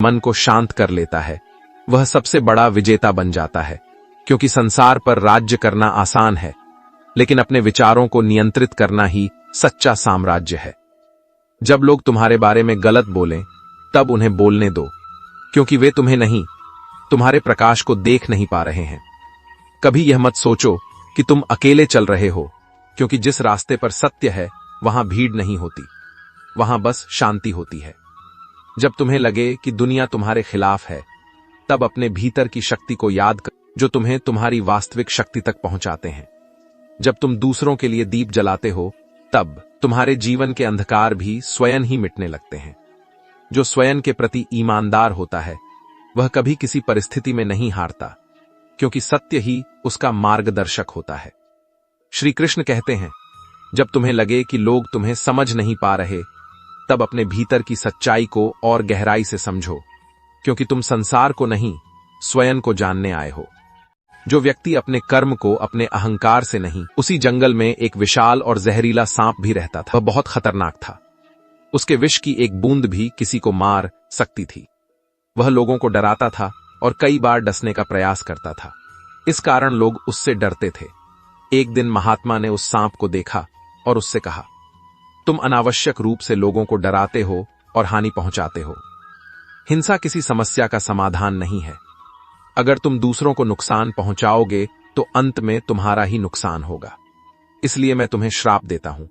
मन को शांत कर लेता है, वह सबसे बड़ा विजेता बन जाता है। क्योंकि संसार पर राज्य करना आसान है, लेकिन अपने विचारों को नियंत्रित करना ही सच्चा साम्राज्य है। जब लोग तुम्हारे बारे में गलत बोलें, तब उन्हें बोलने दो, क्योंकि वे तुम्हें नहीं, तुम्हारे प्रकाश को देख नहीं पा रहे हैं। कभी यह मत सोचो कि तुम अकेले चल रहे हो, क्योंकि जिस रास्ते पर सत्य है वहां भीड़ नहीं होती, वहां बस शांति होती है। जब तुम्हें लगे कि दुनिया तुम्हारे खिलाफ है, तब अपने भीतर की शक्ति को याद कर, जो तुम्हें तुम्हारी वास्तविक शक्ति तक पहुंचाते हैं। जब तुम दूसरों के लिए दीप जलाते हो, तब तुम्हारे जीवन के अंधकार भी स्वयं ही मिटने लगते हैं। जो स्वयं के प्रति ईमानदार होता है, वह कभी किसी परिस्थिति में नहीं हारता, क्योंकि सत्य ही उसका मार्गदर्शक होता है। श्री कृष्ण कहते हैं, जब तुम्हें लगे कि लोग तुम्हें समझ नहीं पा रहे, तब अपने भीतर की सच्चाई को और गहराई से समझो, क्योंकि तुम संसार को नहीं, स्वयं को जानने आए हो। जो व्यक्ति अपने कर्म को अपने अहंकार से नहीं, उसी जंगल में एक विशाल और जहरीला सांप भी रहता था। वह बहुत खतरनाक था। उसके विष की एक बूंद भी किसी को मार सकती थी। वह लोगों को डराता था और कई बार डसने का प्रयास करता था। इस कारण लोग उससे डरते थे। एक दिन महात्मा ने उस सांप को देखा और उससे कहा, तुम अनावश्यक रूप से लोगों को डराते हो और हानि पहुंचाते हो। हिंसा किसी समस्या का समाधान नहीं है। अगर तुम दूसरों को नुकसान पहुंचाओगे तो अंत में तुम्हारा ही नुकसान होगा। इसलिए मैं तुम्हें श्राप देता हूं।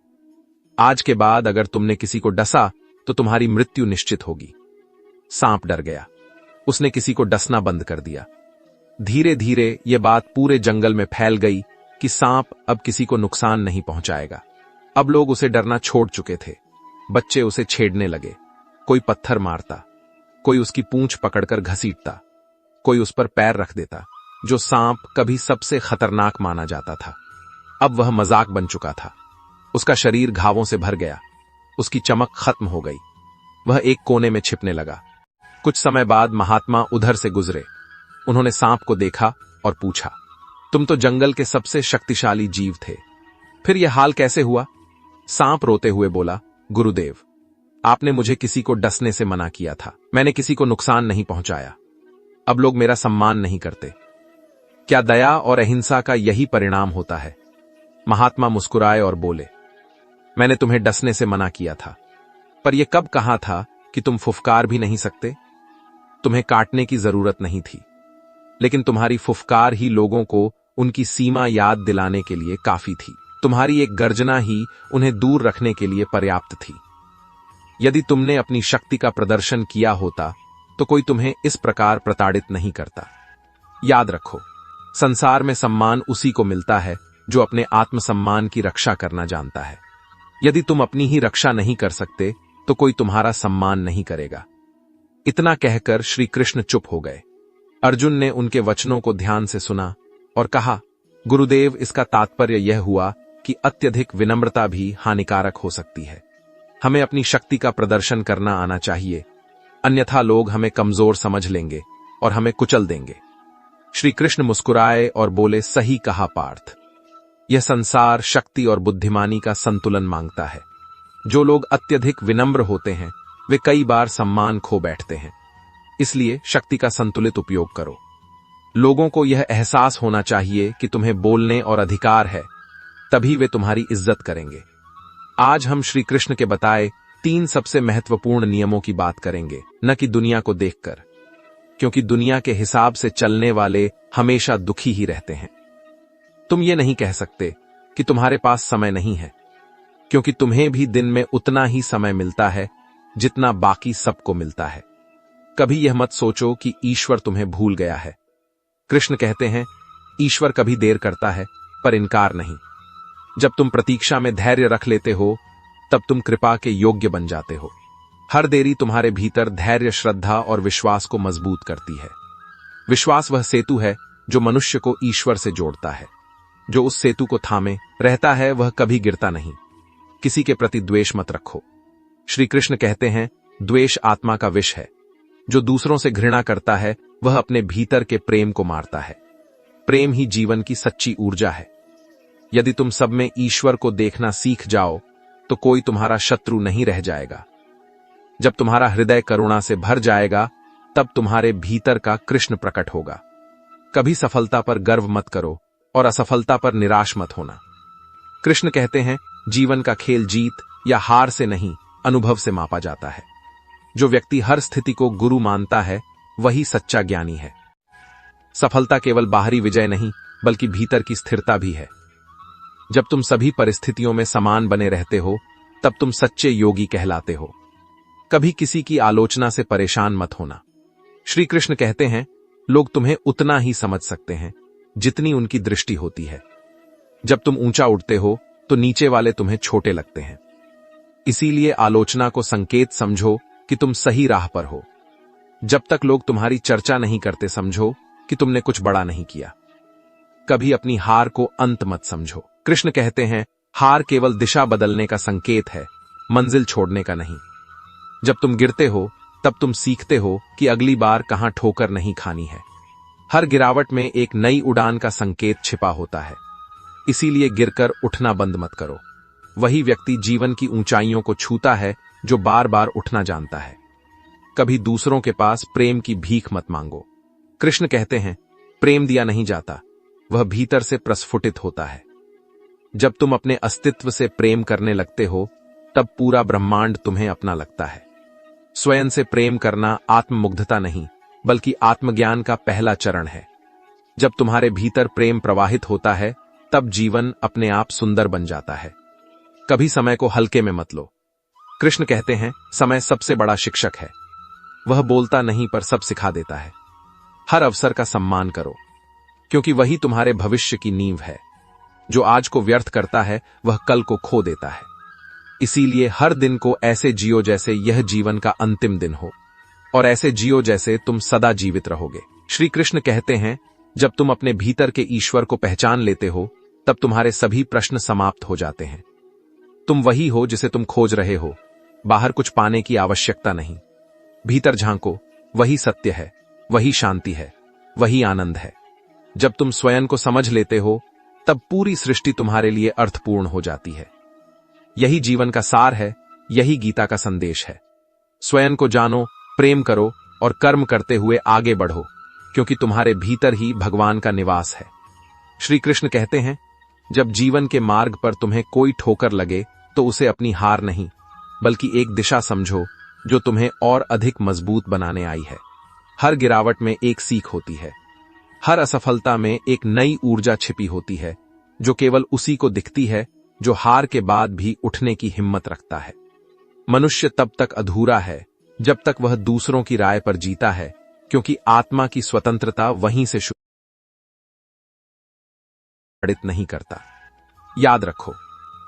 आज के बाद अगर तुमने किसी को डसा तो तुम्हारी मृत्यु निश्चित होगी। सांप डर गया। उसने किसी को डसना बंद कर दिया। धीरे धीरे यह बात पूरे जंगल में फैल गई कि सांप अब किसी को नुकसान नहीं पहुंचाएगा। अब लोग उसे डरना छोड़ चुके थे। बच्चे उसे छेड़ने लगे। कोई पत्थर मारता, कोई उसकी पूंछ पकड़कर घसीटता, कोई उस पर पैर रख देता। जो सांप कभी सबसे खतरनाक माना जाता था, अब वह मजाक बन चुका था। उसका शरीर घावों से भर गया। उसकी चमक खत्म हो गई। वह एक कोने में छिपने लगा। कुछ समय बाद महात्मा उधर से गुजरे। उन्होंने सांप को देखा और पूछा, तुम तो जंगल के सबसे शक्तिशाली जीव थे, फिर यह हाल कैसे हुआ? सांप रोते हुए बोला, गुरुदेव, आपने मुझे किसी को डसने से मना किया था। मैंने किसी को नुकसान नहीं पहुंचाया। अब लोग मेरा सम्मान नहीं करते। क्या दया और अहिंसा का यही परिणाम होता है? महात्मा मुस्कुराए और बोले, मैंने तुम्हें डसने से मना किया था, पर यह कब कहा था कि तुम फुफकार भी नहीं सकते? तुम्हें काटने की जरूरत नहीं थी, लेकिन तुम्हारी फुफकार ही लोगों को उनकी सीमा याद दिलाने के लिए काफी थी। तुम्हारी एक गर्जना ही उन्हें दूर रखने के लिए पर्याप्त थी। यदि तुमने अपनी शक्ति का प्रदर्शन किया होता तो कोई तुम्हें इस प्रकार प्रताड़ित नहीं करता। याद रखो, संसार में सम्मान उसी को मिलता है जो अपने आत्मसम्मान की रक्षा करना जानता है। यदि तुम अपनी ही रक्षा नहीं कर सकते तो कोई तुम्हारा सम्मान नहीं करेगा। इतना कहकर श्री कृष्ण चुप हो गए। अर्जुन ने उनके वचनों को ध्यान से सुना और कहा, गुरुदेव, इसका तात्पर्य यह हुआ कि अत्यधिक विनम्रता भी हानिकारक हो सकती है। हमें अपनी शक्ति का प्रदर्शन करना आना चाहिए, अन्यथा लोग हमें कमजोर समझ लेंगे और हमें कुचल देंगे। श्री कृष्ण मुस्कुराए और बोले, सही कहा पार्थ। यह संसार शक्ति और बुद्धिमानी का संतुलन मांगता है। जो लोग अत्यधिक विनम्र होते हैं वे कई बार सम्मान खो बैठते हैं। इसलिए शक्ति का संतुलित उपयोग करो। लोगों को यह एहसास होना चाहिए कि तुम्हें बोलने और अधिकार है, तभी वे तुम्हारी इज्जत करेंगे। आज हम श्री कृष्ण के बताए 3 सबसे महत्वपूर्ण नियमों की बात करेंगे, न कि दुनिया को देखकर, क्योंकि दुनिया के हिसाब से चलने वाले हमेशा दुखी ही रहते हैं। तुम ये नहीं कह सकते कि तुम्हारे पास समय नहीं है, क्योंकि तुम्हें भी दिन में उतना ही समय मिलता है जितना बाकी सबको मिलता है। कभी यह मत सोचो कि ईश्वर तुम्हें भूल गया है। कृष्ण कहते हैं, ईश्वर कभी देर करता है पर इनकार नहीं। जब तुम प्रतीक्षा में धैर्य रख लेते हो, तब तुम कृपा के योग्य बन जाते हो। हर देरी तुम्हारे भीतर धैर्य, श्रद्धा और विश्वास को मजबूत करती है। विश्वास वह सेतु है जो मनुष्य को ईश्वर से जोड़ता है। जो उस सेतु को थामे रहता है वह कभी गिरता नहीं। किसी के प्रति द्वेष मत रखो। श्री कृष्ण कहते हैं, द्वेष आत्मा का विष है। जो दूसरों से घृणा करता है वह अपने भीतर के प्रेम को मारता है। प्रेम ही जीवन की सच्ची ऊर्जा है। यदि तुम सब में ईश्वर को देखना सीख जाओ तो कोई तुम्हारा शत्रु नहीं रह जाएगा। जब तुम्हारा हृदय करुणा से भर जाएगा तब तुम्हारे भीतर का कृष्ण प्रकट होगा। कभी सफलता पर गर्व मत करो और असफलता पर निराश मत होना। कृष्ण कहते हैं, जीवन का खेल जीत या हार से नहीं, अनुभव से मापा जाता है। जो व्यक्ति हर स्थिति को गुरु मानता है, वही सच्चा ज्ञानी है। सफलता केवल बाहरी विजय नहीं, बल्कि भीतर की स्थिरता भी है। जब तुम सभी परिस्थितियों में समान बने रहते हो, तब तुम सच्चे योगी कहलाते हो। कभी किसी की आलोचना से परेशान मत होना। श्री कृष्ण कहते हैं, लोग तुम्हें उतना ही समझ सकते हैं जितनी उनकी दृष्टि होती है। जब तुम ऊंचा उठते हो तो नीचे वाले तुम्हें छोटे लगते हैं। इसीलिए आलोचना को संकेत समझो कि तुम सही राह पर हो। जब तक लोग तुम्हारी चर्चा नहीं करते, समझो कि तुमने कुछ बड़ा नहीं किया। कभी अपनी हार को अंत मत समझो। कृष्ण कहते हैं, हार केवल दिशा बदलने का संकेत है, मंजिल छोड़ने का नहीं। जब तुम गिरते हो, तब तुम सीखते हो कि अगली बार कहां ठोकर नहीं खानी है। हर गिरावट में एक नई उड़ान का संकेत छिपा होता है। इसीलिए गिरकर उठना बंद मत करो। वही व्यक्ति जीवन की ऊंचाइयों को छूता है जो बार बार उठना जानता है। कभी दूसरों के पास प्रेम की भीख मत मांगो। कृष्ण कहते हैं, प्रेम दिया नहीं जाता, वह भीतर से प्रस्फुटित होता है। जब तुम अपने अस्तित्व से प्रेम करने लगते हो, तब पूरा ब्रह्मांड तुम्हें अपना लगता है। स्वयं से प्रेम करना आत्ममुग्धता नहीं, बल्कि आत्मज्ञान का पहला चरण है। जब तुम्हारे भीतर प्रेम प्रवाहित होता है, तब जीवन अपने आप सुंदर बन जाता है। कभी समय को हल्के में मत लो। कृष्ण कहते हैं, समय सबसे बड़ा शिक्षक है। वह बोलता नहीं पर सब सिखा देता है। हर अवसर का सम्मान करो, क्योंकि वही तुम्हारे भविष्य की नींव है। जो आज को व्यर्थ करता है, वह कल को खो देता है। इसीलिए हर दिन को ऐसे जियो जैसे यह जीवन का अंतिम दिन हो, और ऐसे जियो जैसे तुम सदा जीवित रहोगे। श्री कृष्ण कहते हैं, जब तुम अपने भीतर के ईश्वर को पहचान लेते हो, तब तुम्हारे सभी प्रश्न समाप्त हो जाते हैं। तुम वही हो जिसे तुम खोज रहे हो। बाहर कुछ पाने की आवश्यकता नहीं। भीतर झांको, वही सत्य है, वही शांति है, वही आनंद है। जब तुम स्वयं को समझ लेते हो, तब पूरी सृष्टि तुम्हारे लिए अर्थपूर्ण हो जाती है। यही जीवन का सार है, यही गीता का संदेश है। स्वयं को जानो, प्रेम करो और कर्म करते हुए आगे बढ़ो, क्योंकि तुम्हारे भीतर ही भगवान का निवास है। श्री कृष्ण कहते हैं, जब जीवन के मार्ग पर तुम्हें कोई ठोकर लगे, तो उसे अपनी हार नहीं, बल्कि एक दिशा समझो जो तुम्हें और अधिक मजबूत बनाने आई है। हर गिरावट में एक सीख होती है। हर असफलता में एक नई ऊर्जा छिपी होती है, जो केवल उसी को दिखती है जो हार के बाद भी उठने की हिम्मत रखता है। मनुष्य तब तक अधूरा है जब तक वह दूसरों की राय पर जीता है, क्योंकि आत्मा की स्वतंत्रता वहीं से शुरू नहीं करता। याद रखो,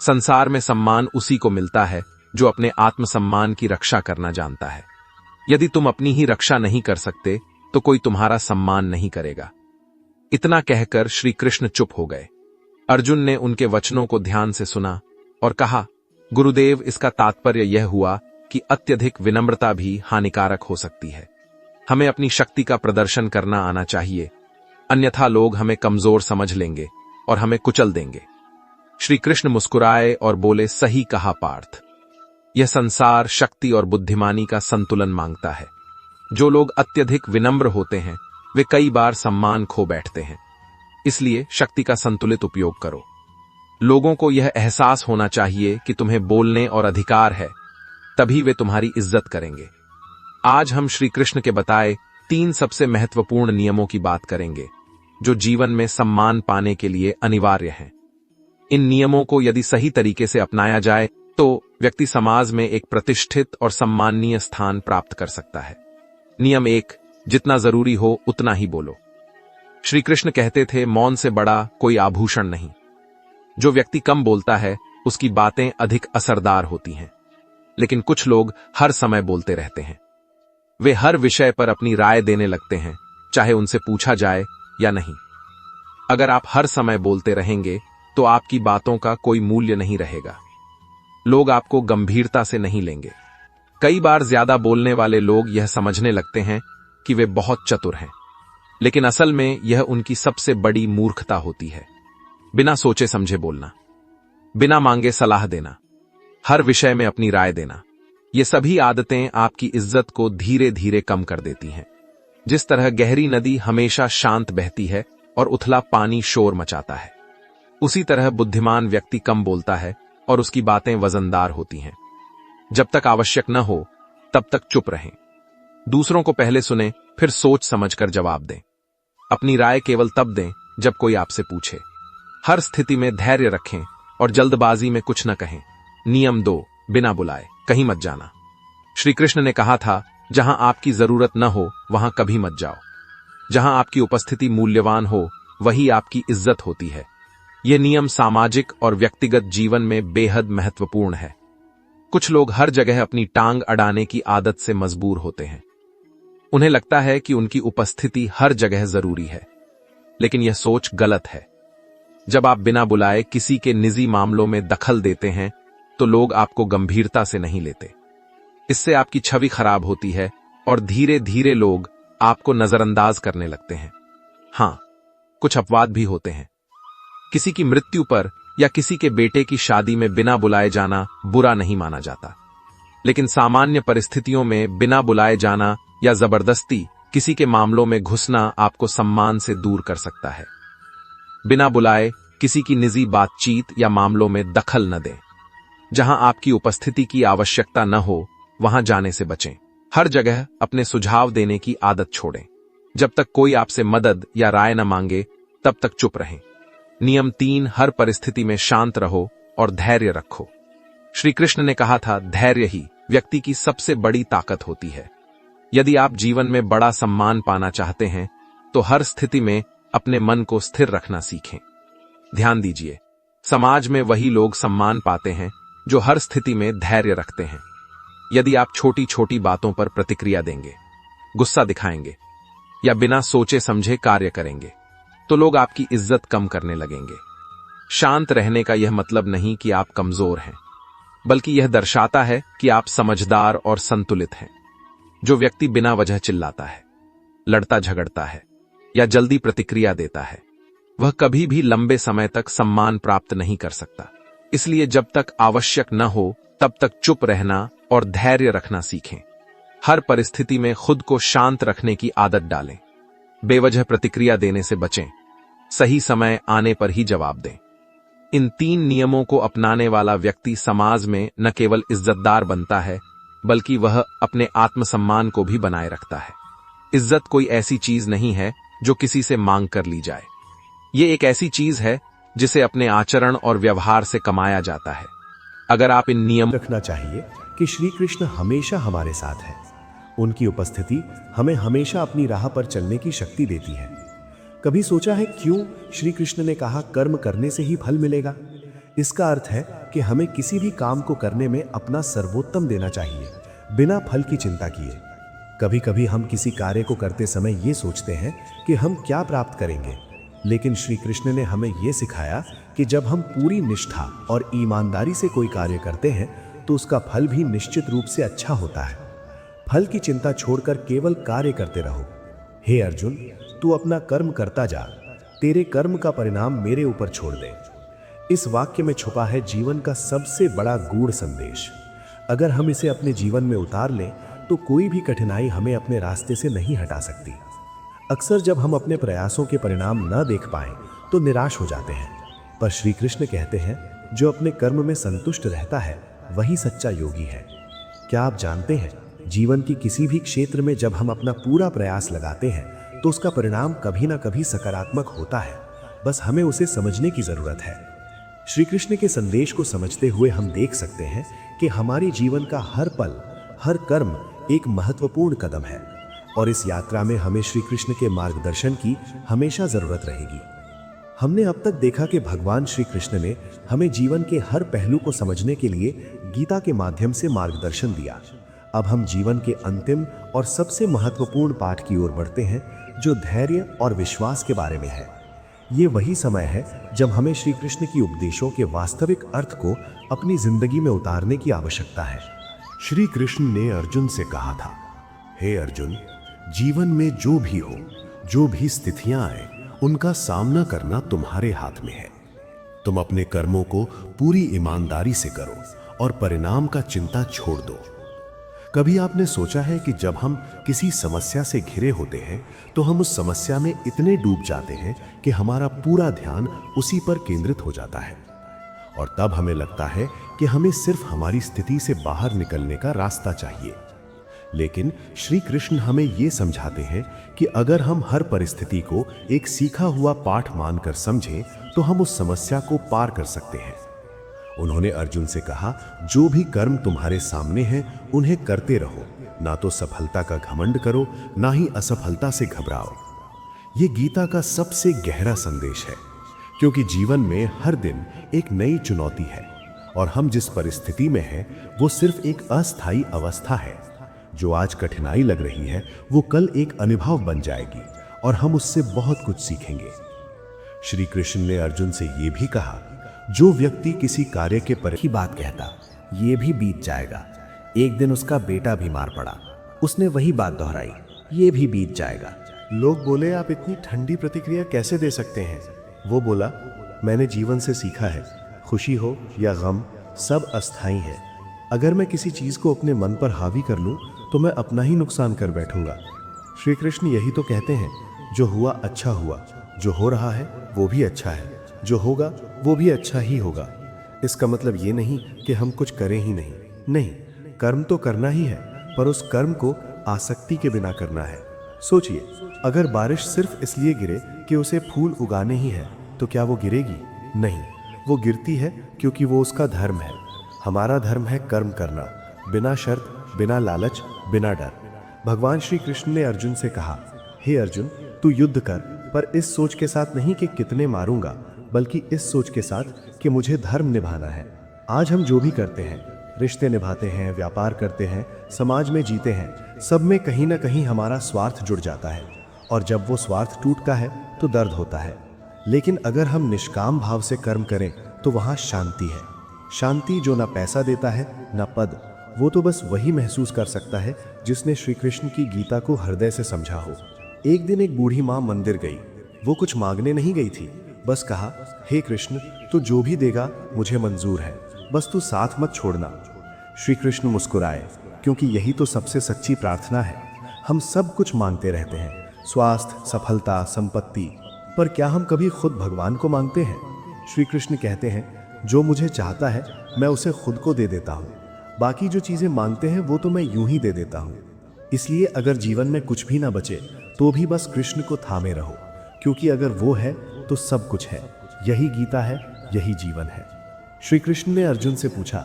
संसार में सम्मान उसी को मिलता है जो अपने आत्मसम्मान की रक्षा करना जानता है। यदि तुम अपनी ही रक्षा नहीं कर सकते, तो कोई तुम्हारा सम्मान नहीं करेगा। इतना कहकर श्री कृष्ण चुप हो गए। अर्जुन ने उनके वचनों को ध्यान से सुना और कहा, गुरुदेव, इसका तात्पर्य यह हुआ कि अत्यधिक विनम्रता भी हानिकारक हो सकती है। हमें अपनी शक्ति का प्रदर्शन करना आना चाहिए, अन्यथा लोग हमें कमजोर समझ लेंगे और हमें कुचल देंगे। श्री कृष्ण मुस्कुराए और बोले, सही कहा पार्थ। यह संसार शक्ति और बुद्धिमानी का संतुलन मांगता है। जो लोग अत्यधिक विनम्र होते हैं, वे कई बार सम्मान खो बैठते हैं। इसलिए शक्ति का संतुलित उपयोग करो। लोगों को यह एहसास होना चाहिए कि तुम्हें बोलने और अधिकार है, तभी वे तुम्हारी इज्जत करेंगे। आज हम श्री कृष्ण के बताए 3 सबसे महत्वपूर्ण नियमों की बात करेंगे, जो जीवन में सम्मान पाने के लिए अनिवार्य हैं। इन नियमों को यदि सही तरीके से अपनाया जाए, तो व्यक्ति समाज में एक प्रतिष्ठित और सम्माननीय स्थान प्राप्त कर सकता है। नियम 1, जितना जरूरी हो उतना ही बोलो। श्री कृष्ण कहते थे, मौन से बड़ा कोई आभूषण नहीं। जो व्यक्ति कम बोलता है, उसकी बातें अधिक असरदार होती हैं। लेकिन कुछ लोग हर समय बोलते रहते हैं। वे हर विषय पर अपनी राय देने लगते हैं, चाहे उनसे पूछा जाए या नहीं। अगर आप हर समय बोलते रहेंगे, तो आपकी बातों का कोई मूल्य नहीं रहेगा। लोग आपको गंभीरता से नहीं लेंगे। कई बार ज्यादा बोलने वाले लोग यह समझने लगते हैं कि वे बहुत चतुर हैं, लेकिन असल में यह उनकी सबसे बड़ी मूर्खता होती है। बिना सोचे समझे बोलना, बिना मांगे सलाह देना, हर विषय में अपनी राय देना, ये सभी आदतें आपकी इज्जत को धीरे धीरे कम कर देती हैं। जिस तरह गहरी नदी हमेशा शांत बहती है और उथला पानी शोर मचाता है, उसी तरह बुद्धिमान व्यक्ति कम बोलता है और उसकी बातें वजनदार होती हैं। जब तक आवश्यक न हो तब तक चुप रहें। दूसरों को पहले सुने, फिर सोच समझकर जवाब दें। अपनी राय केवल तब दें जब कोई आपसे पूछे। हर स्थिति में धैर्य रखें और जल्दबाजी में कुछ न कहें। नियम 2, बिना बुलाए कहीं मत जाना। श्री कृष्ण ने कहा था, जहां आपकी जरूरत न हो वहां कभी मत जाओ। जहां आपकी उपस्थिति मूल्यवान हो वही आपकी इज्जत होती है। यह नियम सामाजिक और व्यक्तिगत जीवन में बेहद महत्वपूर्ण है। कुछ लोग हर जगह अपनी टांग अड़ाने की आदत से मजबूर होते हैं। उन्हें लगता है कि उनकी उपस्थिति हर जगह जरूरी है, लेकिन यह सोच गलत है। जब आप बिना बुलाए किसी के निजी मामलों में दखल देते हैं तो लोग आपको गंभीरता से नहीं लेते। इससे आपकी छवि खराब होती है और धीरे धीरे लोग आपको नजरअंदाज करने लगते हैं। हां, कुछ अपवाद भी होते हैं। किसी की मृत्यु पर या किसी के बेटे की शादी में बिना बुलाए जाना बुरा नहीं माना जाता, लेकिन सामान्य परिस्थितियों में बिना बुलाए जाना या जबरदस्ती किसी के मामलों में घुसना आपको सम्मान से दूर कर सकता है। बिना बुलाए किसी की निजी बातचीत या मामलों में दखल न दें। जहां आपकी उपस्थिति की आवश्यकता न हो वहां जाने से बचें। हर जगह अपने सुझाव देने की आदत छोड़ें। जब तक कोई आपसे मदद या राय न मांगे तब तक चुप रहें। नियम 3, हर परिस्थिति में शांत रहो और धैर्य रखो। श्री कृष्ण ने कहा था, धैर्य ही व्यक्ति की सबसे बड़ी ताकत होती है। यदि आप जीवन में बड़ा सम्मान पाना चाहते हैं तो हर स्थिति में अपने मन को स्थिर रखना सीखें। ध्यान दीजिए, समाज में वही लोग सम्मान पाते हैं जो हर स्थिति में धैर्य रखते हैं। यदि आप छोटी छोटी बातों पर प्रतिक्रिया देंगे, गुस्सा दिखाएंगे या बिना सोचे समझे कार्य करेंगे तो लोग आपकी इज्जत कम करने लगेंगे। शांत रहने का यह मतलब नहीं कि आप कमजोर हैं, बल्कि यह दर्शाता है कि आप समझदार और संतुलित हैं। जो व्यक्ति बिना वजह चिल्लाता है, लड़ता झगड़ता है या जल्दी प्रतिक्रिया देता है, वह कभी भी लंबे समय तक सम्मान प्राप्त नहीं कर सकता। इसलिए जब तक आवश्यक न हो तब तक चुप रहना और धैर्य रखना सीखें। हर परिस्थिति में खुद को शांत रखने की आदत डालें। बेवजह प्रतिक्रिया देने से बचें। सही समय आने पर ही जवाब दें। इन 3 नियमों को अपनाने वाला व्यक्ति समाज में न केवल इज्जतदार बनता है, बल्कि वह अपने आत्मसम्मान को भी बनाए रखता है। इज्जत कोई ऐसी चीज नहीं है जो किसी से मांग कर ली जाए। ये एक ऐसी चीज है जिसे अपने आचरण और व्यवहार से कमाया जाता है। अगर आप इन नियम रखना चाहिए कि श्री कृष्ण हमेशा हमारे साथ है। उनकी उपस्थिति हमें हमेशा अपनी राह पर चलने की शक्ति देती है। कभी सोचा है क्यों श्री कृष्ण ने कहा कर्म करने से ही फल मिलेगा? इसका अर्थ है कि हमें किसी भी काम को करने में अपना सर्वोत्तम देना चाहिए, बिना फल की चिंता किए। कभी कभी हम किसी कार्य को करते समय ये सोचते हैं कि हम क्या प्राप्त करेंगे, लेकिन श्री कृष्ण ने हमें यह सिखाया कि जब हम पूरी निष्ठा और ईमानदारी से कोई कार्य करते हैं तो उसका फल भी निश्चित रूप से अच्छा होता है। फल की चिंता छोड़कर केवल कार्य करते रहो। हे अर्जुन, तू अपना कर्म करता जा, तेरे कर्म का परिणाम मेरे ऊपर छोड़ दे। इस वाक्य में छुपा है जीवन का सबसे बड़ा गूढ़ संदेश। अगर हम इसे अपने जीवन में उतार लें तो कोई भी कठिनाई हमें अपने रास्ते से नहीं हटा सकती। अक्सर जब हम अपने प्रयासों के परिणाम न देख पाएं तो निराश हो जाते हैं, पर श्री कृष्ण कहते हैं जो अपने कर्म में संतुष्ट रहता है वही सच्चा योगी है। क्या आप जानते हैं, जीवन की किसी भी क्षेत्र में जब हम अपना पूरा प्रयास लगाते हैं तो उसका परिणाम कभी ना कभी सकारात्मक होता है। बस हमें उसे समझने की जरूरत है। श्री कृष्ण के संदेश को समझते हुए हम देख सकते हैं कि हमारे जीवन का हर पल, हर कर्म एक महत्वपूर्ण कदम है और इस यात्रा में हमें श्री कृष्ण के मार्गदर्शन की हमेशा जरूरत रहेगी। हमने अब तक देखा कि भगवान श्री कृष्ण ने हमें जीवन के हर पहलू को समझने के लिए गीता के माध्यम से मार्गदर्शन दिया। अब हम जीवन के अंतिम और सबसे महत्वपूर्ण पाठ की ओर बढ़ते हैं, जो धैर्य और विश्वास के बारे में है। ये वही समय है जब हमें श्री कृष्ण की उपदेशों के वास्तविक अर्थ को अपनी जिंदगी में उतारने की आवश्यकता है। श्री कृष्ण ने अर्जुन से कहा था, हे अर्जुन, जीवन में जो भी हो, जो भी स्थितियां आए, उनका सामना करना तुम्हारे हाथ में है। तुम अपने कर्मों को पूरी ईमानदारी से करो और परिणाम का चिंता छोड़ दो। कभी आपने सोचा है कि जब हम किसी समस्या से घिरे होते हैं तो हम उस समस्या में इतने डूब जाते हैं कि हमारा पूरा ध्यान उसी पर केंद्रित हो जाता है, और तब हमें लगता है कि हमें सिर्फ हमारी स्थिति से बाहर निकलने का रास्ता चाहिए। लेकिन श्री कृष्ण हमें ये समझाते हैं कि अगर हम हर परिस्थिति को एक सीखा हुआ पाठ मानकर समझें तो हम उस समस्या को पार कर सकते हैं। उन्होंने अर्जुन से कहा, जो भी कर्म तुम्हारे सामने हैं उन्हें करते रहो, ना तो सफलता का घमंड करो, ना ही असफलता से घबराओ। ये गीता का सबसे गहरा संदेश है, क्योंकि जीवन में हर दिन एक नई चुनौती है और हम जिस परिस्थिति में हैं वो सिर्फ एक अस्थायी अवस्था है। जो आज कठिनाई लग रही है वो कल एक अनुभव बन जाएगी और हम उससे बहुत कुछ सीखेंगे। श्री कृष्ण ने अर्जुन से ये भी कहा, जो व्यक्ति किसी कार्य के पर की बात कहता, ये भी बीत जाएगा। एक दिन उसका बेटा बीमार पड़ा, उसने वही बात दोहराई, ये भी बीत जाएगा। लोग बोले, आप इतनी ठंडी प्रतिक्रिया कैसे दे सकते हैं? वो बोला, मैंने जीवन से सीखा है, खुशी हो या गम सब अस्थाई है। अगर मैं किसी चीज को अपने मन पर हावी कर लूं तो मैं अपना ही नुकसान कर बैठूंगा। श्री कृष्ण यही तो कहते हैं, जो हुआ अच्छा हुआ, जो हो रहा है वो भी अच्छा है, जो होगा वो भी अच्छा ही होगा। इसका मतलब ये नहीं कि हम कुछ करें ही नहीं, कर्म तो करना ही है, पर उस कर्म को आसक्ति के बिना करना है। सोचिए, अगर बारिश सिर्फ इसलिए गिरे कि उसे फूल उगाने ही है तो क्या वो गिरेगी? नहीं, वो गिरती है क्योंकि वो उसका धर्म है। हमारा धर्म है कर्म करना, बिना शर्त, बिना लालच, बिना डर। भगवान श्री कृष्ण ने अर्जुन से कहा, हे अर्जुन, तू युद्ध कर, पर इस सोच के साथ नहीं कि कितने मारूंगा, बल्कि इस सोच के साथ कि मुझे धर्म निभाना है। आज हम जो भी करते हैं, रिश्ते निभाते हैं, व्यापार करते हैं, समाज में जीते हैं, सब में कहीं ना कहीं हमारा स्वार्थ जुड़ जाता है, और जब वो स्वार्थ टूटता है तो दर्द होता है। लेकिन अगर हम निष्काम भाव से कर्म करें तो वहाँ शांति है। शांति जो ना पैसा देता है ना पद, वो तो बस वही महसूस कर सकता है जिसने श्री कृष्ण की गीता को हृदय से समझा हो। एक दिन एक बूढ़ी माँ मंदिर गई। वो कुछ मांगने नहीं गई थी, बस कहा, हे कृष्ण, तू जो भी देगा मुझे मंजूर है, बस तू साथ मत छोड़ना। श्री कृष्ण मुस्कुराए, क्योंकि यही तो सबसे सच्ची प्रार्थना है। हम सब कुछ मांगते रहते हैं, स्वास्थ्य, सफलता, संपत्ति, पर क्या हम कभी खुद भगवान को मांगते हैं? श्री कृष्ण कहते हैं, जो मुझे चाहता है मैं उसे खुद को दे देता हूँ, बाकी जो चीजें मांगते हैं वो तो मैं यूं ही दे देता हूँ। इसलिए अगर जीवन में कुछ भी ना बचे तो भी बस कृष्ण को थामे रहो, क्योंकि अगर वो है तो सब कुछ है। यही गीता है, यही जीवन है। श्री कृष्ण ने अर्जुन से पूछा,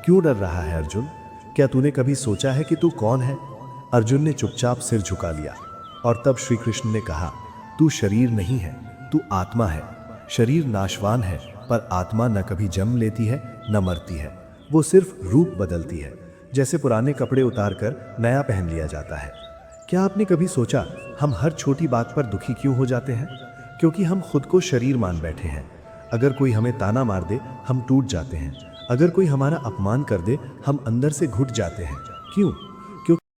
क्यों डर रहा है अर्जुन? क्या तूने कभी सोचा है कि तू कौन है? अर्जुन ने चुपचाप सिर झुका लिया, और तब श्री कृष्ण ने कहा, तू शरीर नहीं है, तू आत्मा है। शरीर नाशवान है, पर आत्मा न कभी जन्म लेती है न मरती है, वो सिर्फ रूप बदलती है, जैसे पुराने कपड़े उतारकर नया पहन लिया जाता है। क्या आपने कभी सोचा हम हर छोटी बात पर दुखी क्यों हो जाते हैं? क्योंकि हम खुद को शरीर मान बैठे हैं। अगर कोई हमें ताना मार दे हम टूट जाते हैं, अगर कोई हमारा अपमान कर दे हम अंदर से घुट जाते हैं। क्यों?